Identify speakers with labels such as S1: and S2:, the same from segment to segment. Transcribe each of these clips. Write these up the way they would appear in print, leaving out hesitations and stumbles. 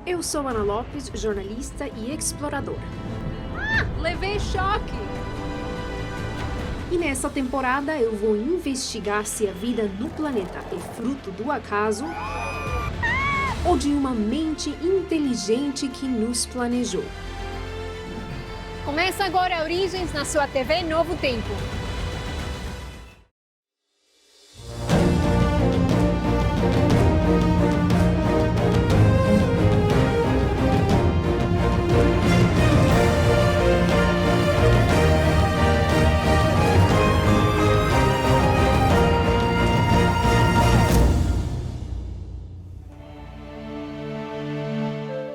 S1: Eu sou Ana Lopes, jornalista e exploradora.
S2: Levei choque!
S1: E nessa temporada eu vou investigar se a vida no planeta é fruto do acaso ou de uma mente inteligente que nos planejou.
S2: Começa agora Origens na sua TV Novo Tempo.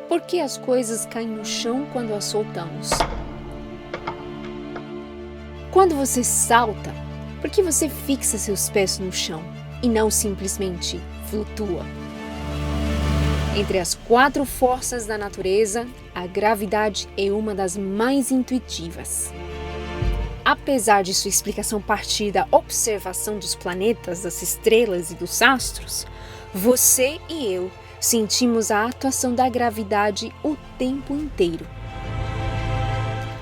S3: Por que as coisas caem no chão quando as soltamos? Quando você salta, por que você fixa seus pés no chão e não simplesmente flutua? Entre as 4 forças da natureza, a gravidade é uma das mais intuitivas. Apesar de sua explicação partir da observação dos planetas, das estrelas e dos astros, você e eu sentimos a atuação da gravidade o tempo inteiro.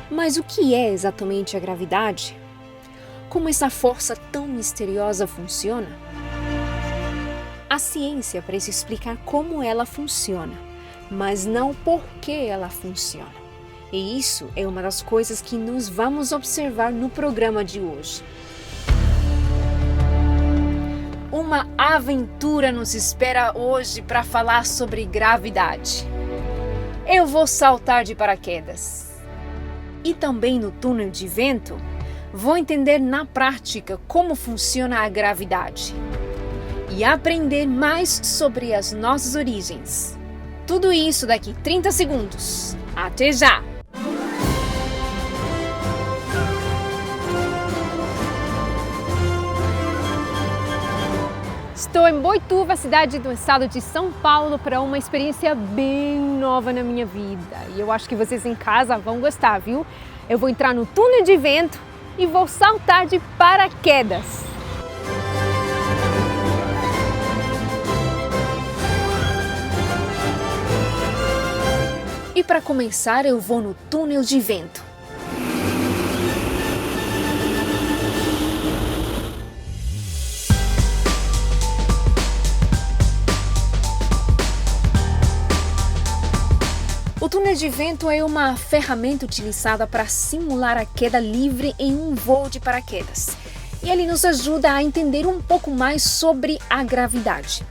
S3: Mas o que é exatamente a gravidade? Como essa força tão misteriosa funciona? A ciência parece explicar como ela funciona, mas não por que ela funciona. E isso é uma das coisas que nós vamos observar no programa de hoje. Uma aventura nos espera hoje para falar sobre gravidade. Eu vou saltar de paraquedas. E também no túnel de vento, vou entender na prática como funciona a gravidade e aprender mais sobre as nossas origens. Tudo isso daqui 30 segundos. Até já!
S2: Estou em Boituva, cidade do estado de São Paulo, para uma experiência bem nova na minha vida. E eu acho que vocês em casa vão gostar, viu? Eu vou entrar no túnel de vento e vou saltar de paraquedas.
S3: E para começar, eu vou no túnel de vento. O túnel de vento é uma ferramenta utilizada para simular a queda livre em um voo de paraquedas. E ele nos ajuda a entender um pouco mais sobre a gravidade.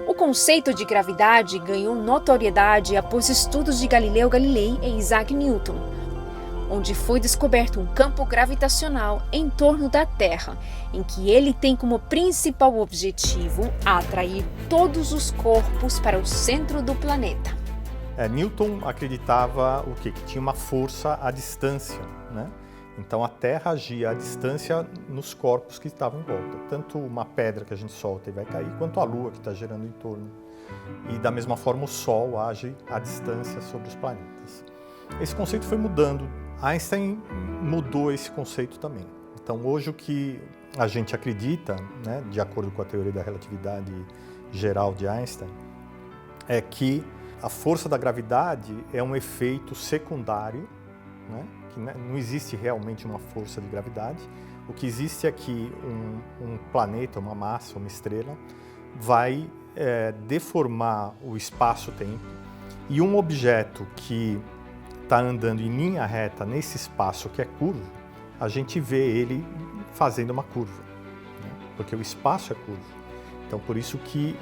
S3: O conceito de gravidade ganhou notoriedade após estudos de Galileu Galilei e Isaac Newton, onde foi descoberto um campo gravitacional em torno da Terra, em que ele tem como principal objetivo atrair todos os corpos para o centro do planeta.
S4: Newton acreditava que tinha uma força à distância, né? Então a Terra agia à distância nos corpos que estavam em volta. Tanto uma pedra que a gente solta e vai cair, quanto a Lua que está girando em torno. E da mesma forma o Sol age à distância sobre os planetas. Esse conceito foi mudando. Einstein mudou esse conceito também. Então hoje o que a gente acredita, né, de acordo com a teoria da relatividade geral de Einstein, é que a força da gravidade é um efeito secundário, né, que não existe realmente uma força de gravidade. O que existe é que um planeta, uma massa, uma estrela, vai deformar o espaço-tempo e um objeto que está andando em linha reta nesse espaço que é curvo, a gente vê ele fazendo uma curva, né? Porque o espaço é curvo. Então, por isso que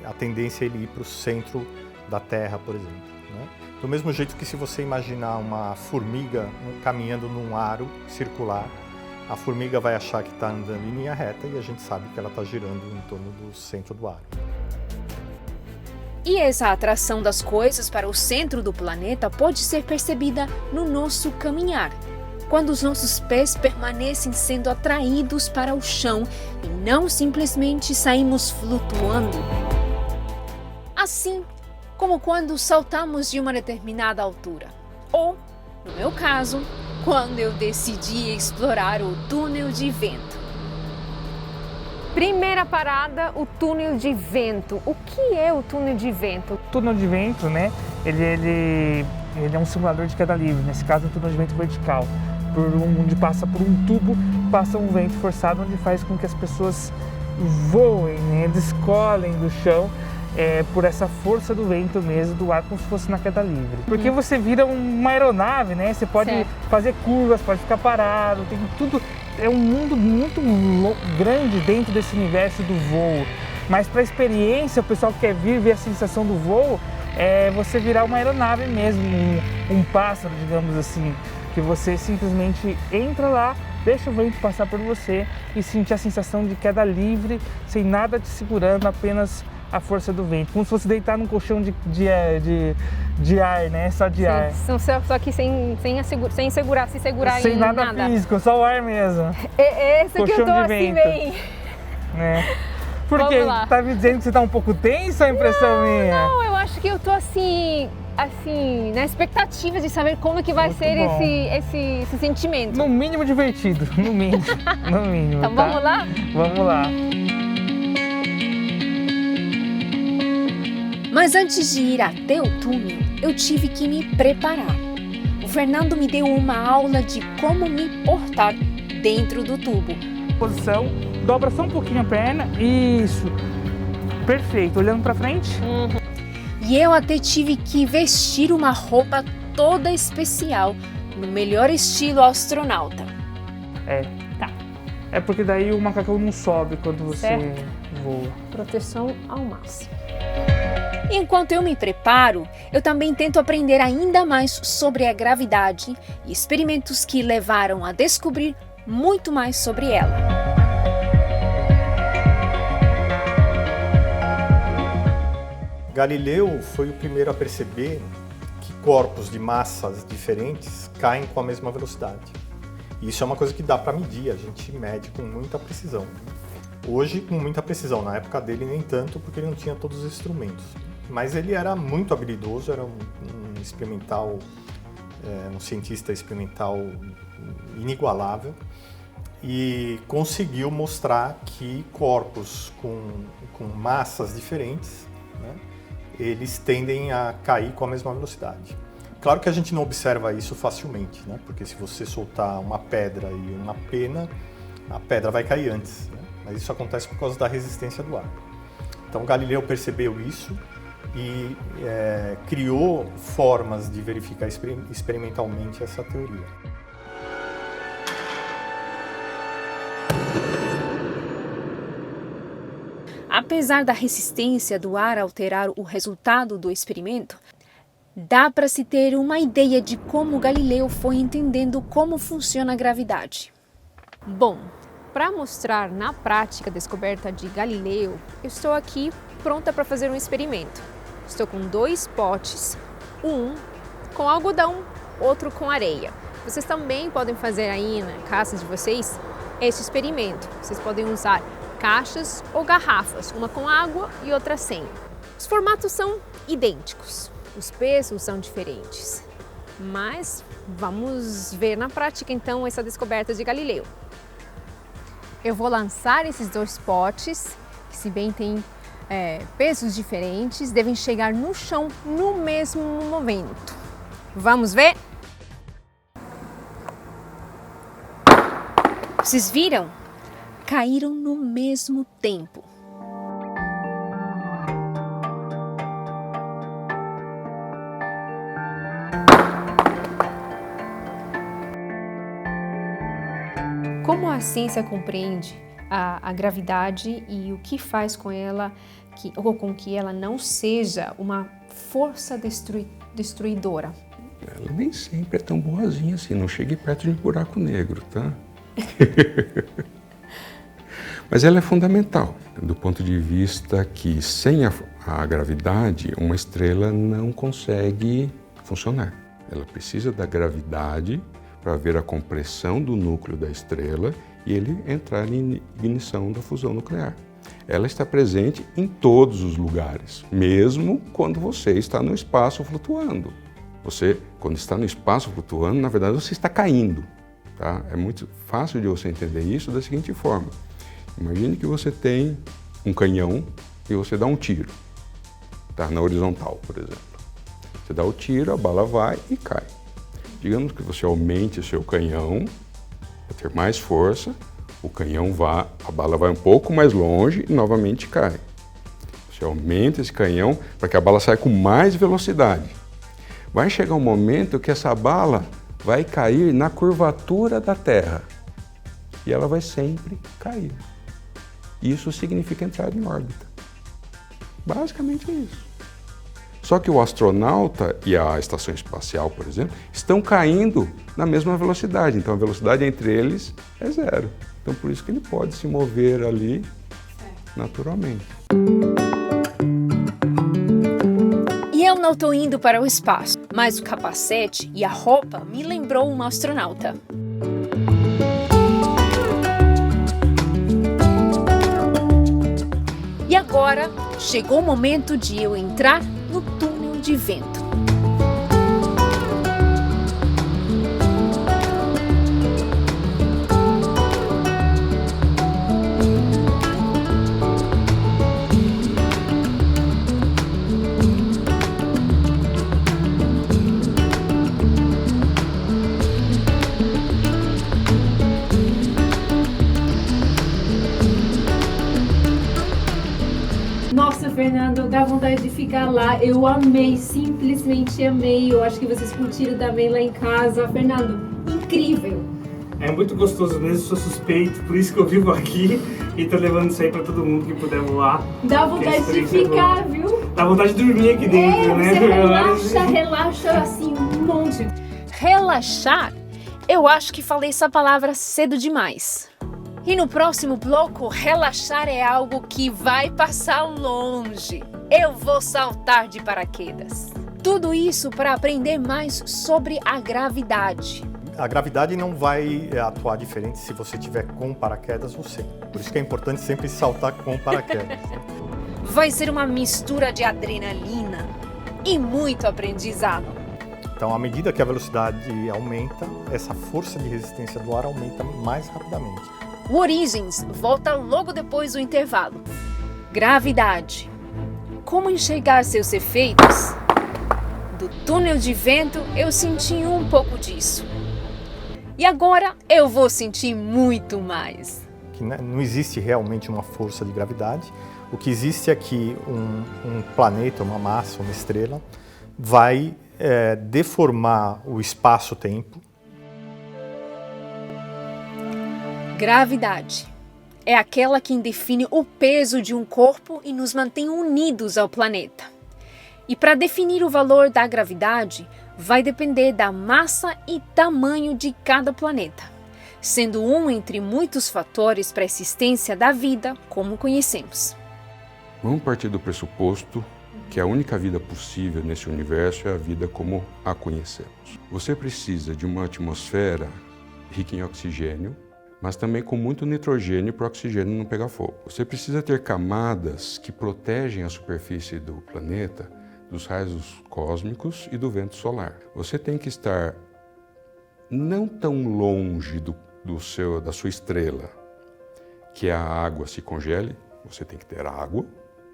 S4: a tendência é ele ir para o centro da Terra, por exemplo, né? Do mesmo jeito que se você imaginar uma formiga caminhando num aro circular, a formiga vai achar que está andando em linha reta e a gente sabe que ela está girando em torno do centro do aro.
S3: E essa atração das coisas para o centro do planeta pode ser percebida no nosso caminhar, quando os nossos pés permanecem sendo atraídos para o chão e não simplesmente saímos flutuando. Assim como quando saltamos de uma determinada altura, ou, no meu caso, quando eu decidi explorar o túnel de vento.
S2: Primeira parada, o túnel de vento. O que é o túnel de vento?
S5: O túnel de vento, né, ele é um simulador de queda livre, nesse caso um túnel de vento vertical, onde passa por um tubo, passa um vento forçado, onde faz com que as pessoas voem, né, descolem do chão por essa força do vento mesmo, do ar, como se fosse na queda livre. Porque você vira uma aeronave, né, você pode fazer curvas, pode ficar parado, tem tudo. É um mundo muito grande dentro desse universo do voo, mas para a experiência, o pessoal que quer vir ver a sensação do voo, é você virar uma aeronave mesmo, um pássaro, digamos assim, que você simplesmente entra lá, deixa o vento passar por você e sentir a sensação de queda livre, sem nada te segurando, apenas a força do vento, como se fosse deitar num colchão de ar, né? Só de ar.
S2: Só que sem se segurar
S5: sem
S2: em
S5: nada físico, só o ar mesmo.
S2: É esse que eu tô assim bem.
S5: Né? Por quê? Tá me dizendo que você tá um pouco tenso, a impressão minha?
S2: Não, eu acho que eu tô assim, na expectativa de saber como que vai ser esse sentimento.
S5: No mínimo divertido, no mínimo.
S2: Então
S5: tá?
S2: vamos lá?
S5: Vamos lá.
S3: Mas antes de ir até o túnel, eu tive que me preparar. O Fernando me deu uma aula de como me portar dentro do tubo.
S5: Posição, dobra só um pouquinho a perna, isso, perfeito, olhando pra frente.
S3: E eu até tive que vestir uma roupa toda especial, no melhor estilo astronauta.
S2: Tá.
S5: É porque daí o macacão não sobe quando você voa.
S2: Proteção ao máximo.
S3: Enquanto eu me preparo, eu também tento aprender ainda mais sobre a gravidade e experimentos que levaram a descobrir muito mais sobre ela.
S4: Galileu foi o primeiro a perceber que corpos de massas diferentes caem com a mesma velocidade. E isso é uma coisa que dá para medir, a gente mede com muita precisão. Hoje, com muita precisão, na época dele nem tanto, porque ele não tinha todos os instrumentos. Mas ele era muito habilidoso, era um experimental, um cientista experimental inigualável e conseguiu mostrar que corpos com massas diferentes, né, eles tendem a cair com a mesma velocidade. Claro que a gente não observa isso facilmente, né, porque se você soltar uma pedra e uma pena, a pedra vai cair antes, né, mas isso acontece por causa da resistência do ar. Então Galileu percebeu isso e criou formas de verificar experimentalmente essa teoria.
S3: Apesar da resistência do ar alterar o resultado do experimento, dá para se ter uma ideia de como Galileu foi entendendo como funciona a gravidade.
S2: Bom, para mostrar na prática a descoberta de Galileu, eu estou aqui pronta para fazer um experimento. Estou com 2 potes, um com algodão, outro com areia. Vocês também podem fazer aí na casa de vocês este experimento. Vocês podem usar caixas ou garrafas, uma com água e outra sem. Os formatos são idênticos, os pesos são diferentes, mas vamos ver na prática então essa descoberta de Galileu. Eu vou lançar esses 2 potes, que se bem tem pesos diferentes, devem chegar no chão no mesmo momento. Vamos ver?
S3: Vocês viram? Caíram no mesmo tempo. Como a ciência compreende a gravidade e o que faz com ela, ou com que ela não seja uma força destruidora?
S6: Ela nem sempre é tão boazinha assim, não chegue perto de um buraco negro, tá? Mas ela é fundamental, do ponto de vista que sem a gravidade, uma estrela não consegue funcionar. Ela precisa da gravidade para ver a compressão do núcleo da estrela e ele entrar em ignição da fusão nuclear. Ela está presente em todos os lugares, mesmo quando você está no espaço flutuando. Você, quando está no espaço flutuando, na verdade você está caindo. Tá? É muito fácil de você entender isso da seguinte forma. Imagine que você tem um canhão e você dá um tiro, tá? Na horizontal, por exemplo. Você dá o tiro, a bala vai e cai. Digamos que você aumente o seu canhão para ter mais força, o canhão vai, a bala vai um pouco mais longe e novamente cai. Você aumenta esse canhão para que a bala saia com mais velocidade. Vai chegar um momento que essa bala vai cair na curvatura da Terra e ela vai sempre cair. Isso significa entrar em órbita. Basicamente é isso. Só que o astronauta e a estação espacial, por exemplo, estão caindo na mesma velocidade. Então a velocidade entre eles é zero. Então por isso que ele pode se mover ali naturalmente.
S3: E eu não estou indo para o espaço, mas o capacete e a roupa me lembrou um astronauta. E agora chegou o momento de eu entrar no túnel de vento.
S2: Nossa, Fernando, dá vontade de ficar lá. Eu amei, simplesmente amei. Eu acho que vocês curtiram também lá em casa. Fernando, incrível.
S5: É muito gostoso mesmo, sou suspeito, por isso que eu vivo aqui e tô levando isso aí pra todo mundo que puder voar.
S2: Dá vontade de ficar, viu?
S5: Dá vontade de dormir aqui dentro, né?
S2: Você relaxa assim um monte.
S3: Relaxar? Eu acho que falei essa palavra cedo demais. E no próximo bloco, relaxar é algo que vai passar longe. Eu vou saltar de paraquedas. Tudo isso para aprender mais sobre a gravidade.
S4: A gravidade não vai atuar diferente se você tiver com paraquedas ou sem. Por isso que é importante sempre saltar com paraquedas.
S3: Vai ser uma mistura de adrenalina e muito aprendizado.
S4: Então, à medida que a velocidade aumenta, essa força de resistência do ar aumenta mais rapidamente.
S3: O Origens volta logo depois do intervalo. Gravidade. Como enxergar seus efeitos? Do túnel de vento eu senti um pouco disso. E agora eu vou sentir muito mais.
S4: Que não existe realmente uma força de gravidade. O que existe é que um planeta, uma massa, uma estrela, vai deformar o espaço-tempo.
S3: Gravidade é aquela que define o peso de um corpo e nos mantém unidos ao planeta. E para definir o valor da gravidade, vai depender da massa e tamanho de cada planeta, sendo um entre muitos fatores para a existência da vida como conhecemos.
S6: Vamos partir do pressuposto que a única vida possível nesse universo é a vida como a conhecemos. Você precisa de uma atmosfera rica em oxigênio, mas também com muito nitrogênio para o oxigênio não pegar fogo. Você precisa ter camadas que protegem a superfície do planeta dos raios cósmicos e do vento solar. Você tem que estar não tão longe da sua estrela que a água se congele. Você tem que ter água,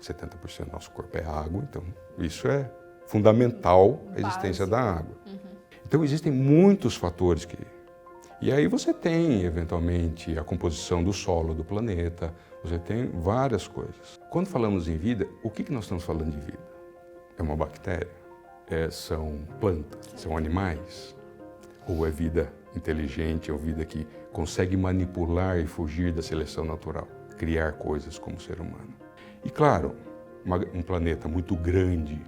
S6: 70% do nosso corpo é água, então isso é fundamental a existência da água. Então existem muitos fatores que... E aí você tem, eventualmente, a composição do solo do planeta, você tem várias coisas. Quando falamos em vida, o que nós estamos falando de vida? É uma bactéria? São plantas? São animais? Ou é vida inteligente, ou vida que consegue manipular e fugir da seleção natural, criar coisas como ser humano? E claro, um planeta muito grande,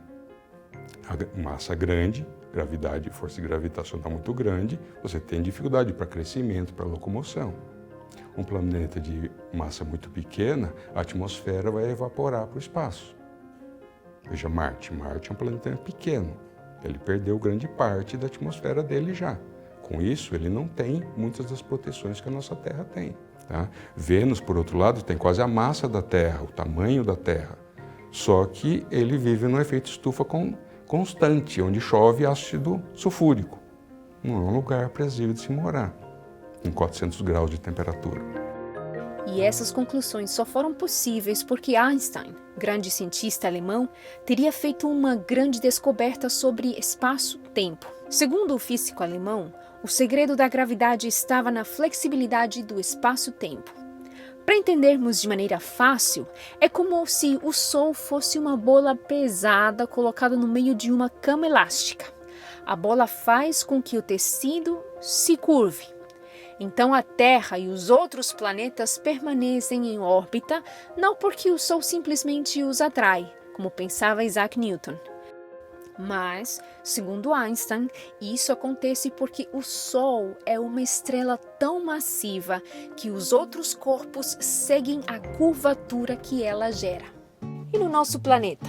S6: massa grande, gravidade, força gravitacional muito grande, você tem dificuldade para crescimento, para locomoção. Um planeta de massa muito pequena, a atmosfera vai evaporar para o espaço. Veja Marte. Marte é um planeta pequeno. Ele perdeu grande parte da atmosfera dele já. Com isso, ele não tem muitas das proteções que a nossa Terra tem. Tá? Vênus, por outro lado, tem quase a massa da Terra, o tamanho da Terra. Só que ele vive no efeito estufa com constante, onde chove ácido sulfúrico. Não é um lugar aprazível de se morar, em 400 graus de temperatura.
S3: E essas conclusões só foram possíveis porque Einstein, grande cientista alemão, teria feito uma grande descoberta sobre espaço-tempo. Segundo o físico alemão, o segredo da gravidade estava na flexibilidade do espaço-tempo. Para entendermos de maneira fácil, é como se o Sol fosse uma bola pesada colocada no meio de uma cama elástica. A bola faz com que o tecido se curve. Então a Terra e os outros planetas permanecem em órbita, não porque o Sol simplesmente os atrai, como pensava Isaac Newton. Mas, segundo Einstein, isso acontece porque o Sol é uma estrela tão massiva que os outros corpos seguem a curvatura que ela gera. E no nosso planeta,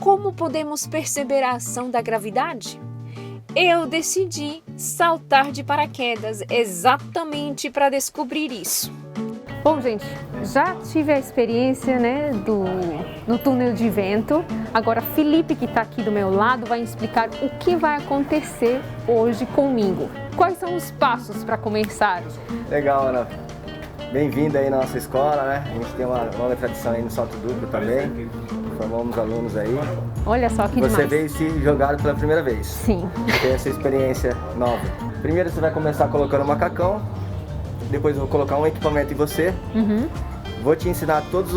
S3: como podemos perceber a ação da gravidade? Eu decidi saltar de paraquedas exatamente para descobrir isso.
S2: Bom, gente, já tive a experiência, no túnel de vento. Agora, Felipe, que está aqui do meu lado, vai explicar o que vai acontecer hoje comigo. Quais são os passos para começar?
S7: Legal, Ana. Bem-vinda aí na nossa escola, né? A gente tem uma longa tradição aí no salto duplo também. Formamos alunos aí.
S2: Olha só que demais.
S7: Você veio se jogar pela primeira vez.
S2: Sim.
S7: Tem essa experiência nova. Primeiro você vai começar colocando o macacão. Depois eu vou colocar um equipamento em você. Vou te ensinar todos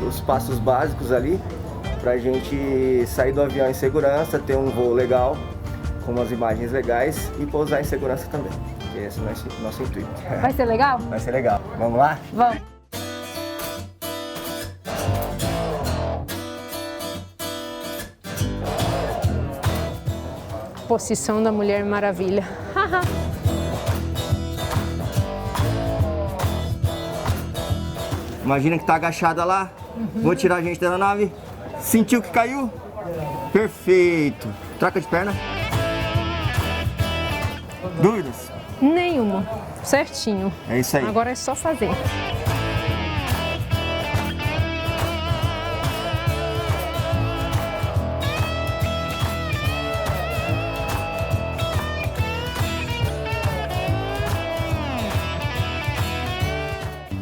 S7: os passos básicos ali pra gente sair do avião em segurança, ter um voo legal, com umas imagens legais e pousar em segurança também. Esse é o nosso intuito.
S2: Vai ser legal?
S7: Vai ser legal. Vamos lá?
S2: Vamos. Posição da Mulher Maravilha.
S7: Imagina que tá agachada lá. Vou tirar a gente da nave. Sentiu que caiu? Perfeito. Troca de perna. Dúvidas?
S2: Nenhuma. Certinho.
S7: É isso aí.
S2: Agora é só fazer.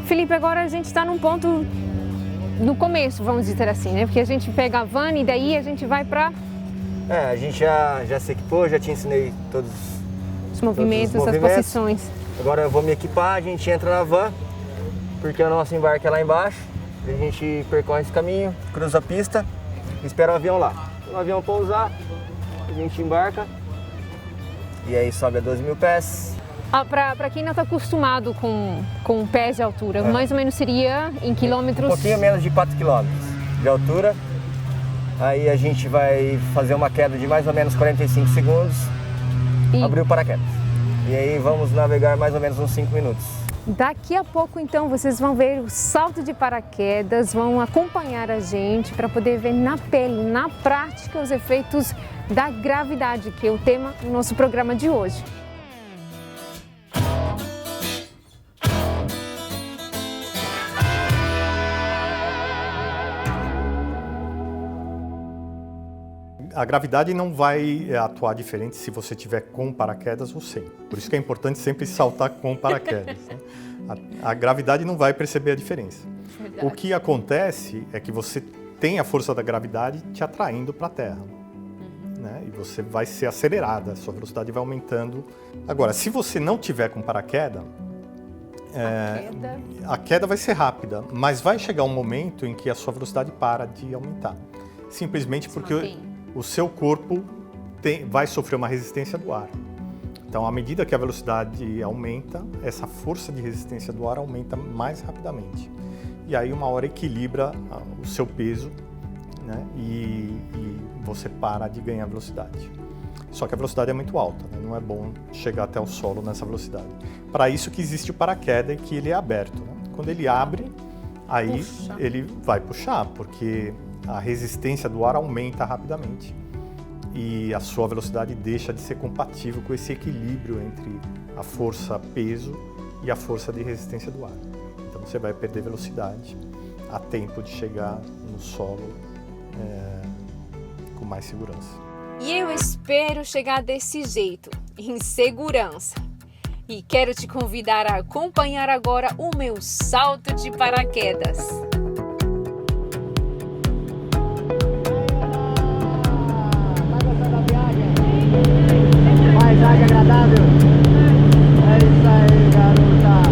S2: Felipe, agora a gente está num ponto no começo, vamos dizer assim, né? Porque a gente pega a van e daí a gente vai para...
S7: A gente já se equipou, já te ensinei todos
S2: os movimentos, as posições.
S7: Agora eu vou me equipar, a gente entra na van, porque o nosso embarque é lá embaixo. A gente percorre esse caminho, cruza a pista e espera o avião lá. Quando o avião pousar, a gente embarca e aí sobe a 12 mil pés.
S2: Para quem não está acostumado com pés de altura, mais ou menos seria em quilômetros?
S7: Um pouquinho menos de 4 quilômetros de altura. Aí a gente vai fazer uma queda de mais ou menos 45 segundos, abrir o paraquedas. E aí vamos navegar mais ou menos uns 5 minutos.
S2: Daqui a pouco, então, vocês vão ver o salto de paraquedas, vão acompanhar a gente para poder ver na pele, na prática, os efeitos da gravidade, que é o tema do nosso programa de hoje.
S4: A gravidade não vai atuar diferente se você tiver com paraquedas ou sem. Por isso que é importante sempre saltar com paraquedas. Né? A gravidade não vai perceber a diferença. Verdade. O que acontece é que você tem a força da gravidade te atraindo para a Terra. Né? E você vai ser acelerada, a sua velocidade vai aumentando. Agora, se você não tiver com paraquedas, a queda vai ser rápida, mas vai chegar um momento em que a sua velocidade para de aumentar. Simplesmente porque o seu corpo vai sofrer uma resistência do ar. Então, à medida que a velocidade aumenta, essa força de resistência do ar aumenta mais rapidamente. E aí, uma hora equilibra o seu peso, né? E você para de ganhar velocidade. Só que a velocidade é muito alta, né? Não é bom chegar até o solo nessa velocidade. Para isso que existe o paraquedas, que ele é aberto. Né? Quando ele abre, aí ele vai puxar, porque a resistência do ar aumenta rapidamente e a sua velocidade deixa de ser compatível com esse equilíbrio entre a força-peso e a força de resistência do ar. Então você vai perder velocidade a tempo de chegar no solo com mais segurança.
S3: E eu espero chegar desse jeito, em segurança. E quero te convidar a acompanhar agora o meu salto de paraquedas.
S7: Mais água agradável. É isso aí, garota.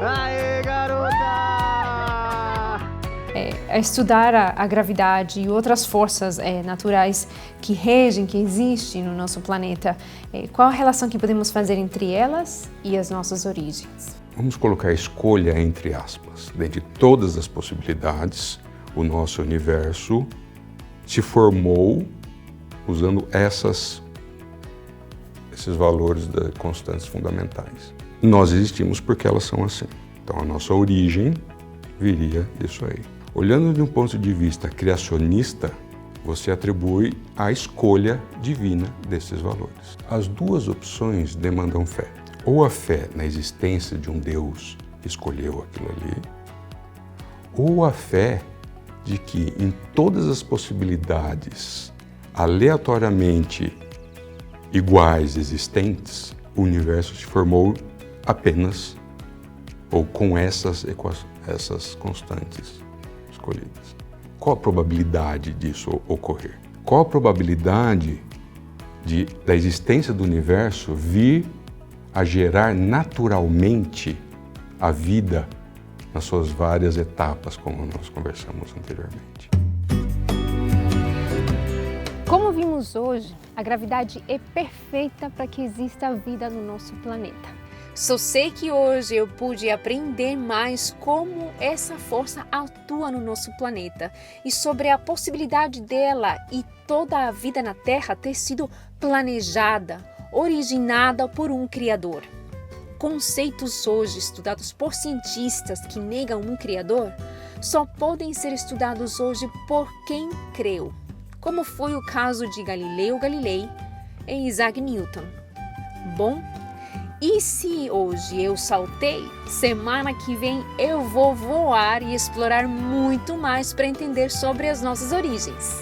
S7: Aê, garota!
S2: Estudar a gravidade e outras forças naturais que regem, que existem no nosso planeta. Qual a relação que podemos fazer entre elas e as nossas origens?
S6: Vamos colocar a escolha entre aspas. Dentre todas as possibilidades, o nosso universo se formou usando esses valores constantes fundamentais. Nós existimos porque elas são assim. Então a nossa origem viria disso aí. Olhando de um ponto de vista criacionista, você atribui a escolha divina desses valores. As duas opções demandam fé. Ou a fé na existência de um Deus que escolheu aquilo ali, ou a fé de que em todas as possibilidades aleatoriamente iguais existentes, o universo se formou apenas ou com essas constantes escolhidas. Qual a probabilidade disso ocorrer? Qual a probabilidade da existência do universo vir a gerar naturalmente a vida nas suas várias etapas, como nós conversamos anteriormente?
S2: Como vimos hoje, a gravidade é perfeita para que exista vida no nosso planeta.
S3: Só sei que hoje eu pude aprender mais como essa força atua no nosso planeta e sobre a possibilidade dela e toda a vida na Terra ter sido planejada, originada por um Criador. Conceitos hoje estudados por cientistas que negam um Criador só podem ser estudados hoje por quem creu, como foi o caso de Galileu Galilei e Isaac Newton. Bom, e se hoje eu saltei, semana que vem eu vou voar e explorar muito mais para entender sobre as nossas origens.